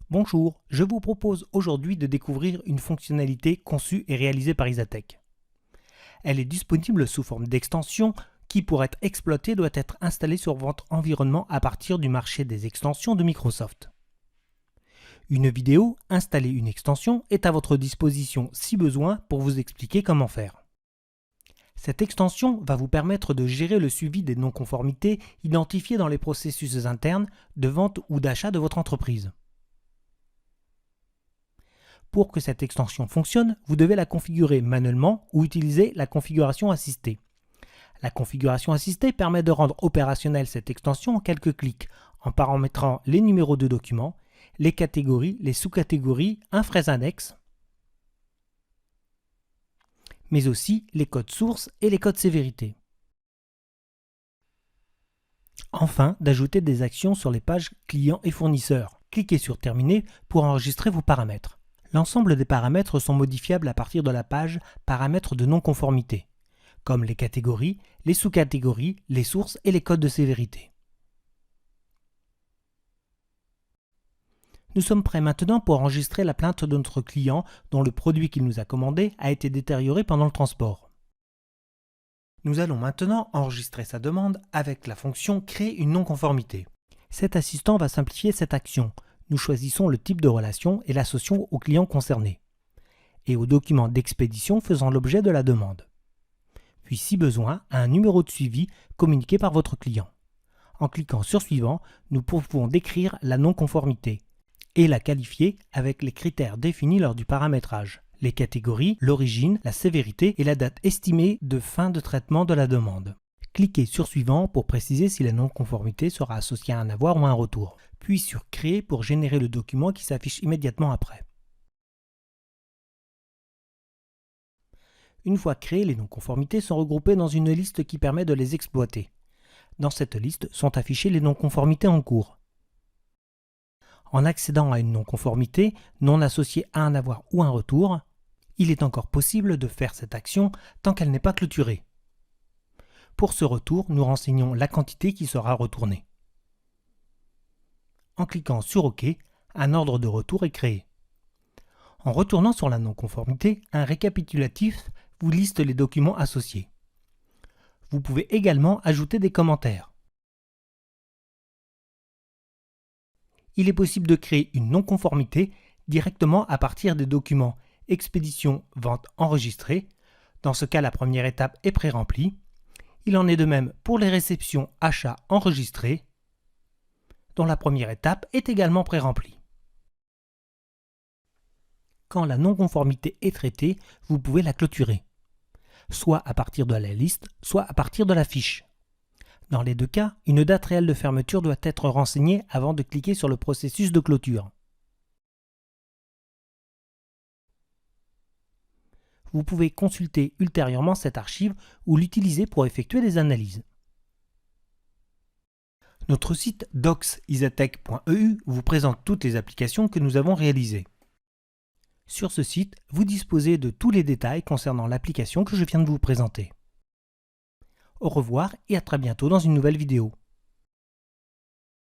Bonjour, je vous propose aujourd'hui de découvrir une fonctionnalité conçue et réalisée par Isatec. Elle est disponible sous forme d'extension qui, pour être exploitée, doit être installée sur votre environnement à partir du marché des extensions de Microsoft. Une vidéo, installer une extension, est à votre disposition si besoin pour vous expliquer comment faire. Cette extension va vous permettre de gérer le suivi des non-conformités identifiées dans les processus internes de vente ou d'achat de votre entreprise. Pour que cette extension fonctionne, vous devez la configurer manuellement ou utiliser la configuration assistée. La configuration assistée permet de rendre opérationnelle cette extension en quelques clics, en paramétrant les numéros de documents, les catégories, les sous-catégories, un fraise index, mais aussi les codes sources et les codes sévérité. Enfin, d'ajouter des actions sur les pages clients et fournisseurs. Cliquez sur Terminer pour enregistrer vos paramètres. L'ensemble des paramètres sont modifiables à partir de la page Paramètres de non-conformité, comme les catégories, les sous-catégories, les sources et les codes de sévérité. Nous sommes prêts maintenant pour enregistrer la plainte de notre client dont le produit qu'il nous a commandé a été détérioré pendant le transport. Nous allons maintenant enregistrer sa demande avec la fonction Créer une non-conformité. Cet assistant va simplifier cette action. Nous choisissons le type de relation et l'associons au client concerné et au document d'expédition faisant l'objet de la demande. Puis, si besoin, à un numéro de suivi communiqué par votre client. En cliquant sur Suivant, nous pouvons décrire la non-conformité et la qualifier avec les critères définis lors du paramétrage, les catégories, l'origine, la sévérité et la date estimée de fin de traitement de la demande. Cliquez sur Suivant pour préciser si la non-conformité sera associée à un avoir ou à un retour, puis sur Créer pour générer le document qui s'affiche immédiatement après. Une fois créées, les non-conformités sont regroupées dans une liste qui permet de les exploiter. Dans cette liste sont affichées les non-conformités en cours. En accédant à une non-conformité non associée à un avoir ou un retour, il est encore possible de faire cette action tant qu'elle n'est pas clôturée. Pour ce retour, nous renseignons la quantité qui sera retournée. En cliquant sur OK, un ordre de retour est créé. En retournant sur la non-conformité, un récapitulatif vous liste les documents associés. Vous pouvez également ajouter des commentaires. Il est possible de créer une non-conformité directement à partir des documents expédition, vente enregistrée. Dans ce cas, la première étape est pré-remplie. Il en est de même pour les réceptions achats enregistrées, dont la première étape est également pré-remplie. Quand la non-conformité est traitée, vous pouvez la clôturer, soit à partir de la liste, soit à partir de la fiche. Dans les deux cas, une date réelle de fermeture doit être renseignée avant de cliquer sur le processus de clôture. Vous pouvez consulter ultérieurement cette archive ou l'utiliser pour effectuer des analyses. Notre site docs.isatec.eu vous présente toutes les applications que nous avons réalisées. Sur ce site, vous disposez de tous les détails concernant l'application que je viens de vous présenter. Au revoir et à très bientôt dans une nouvelle vidéo.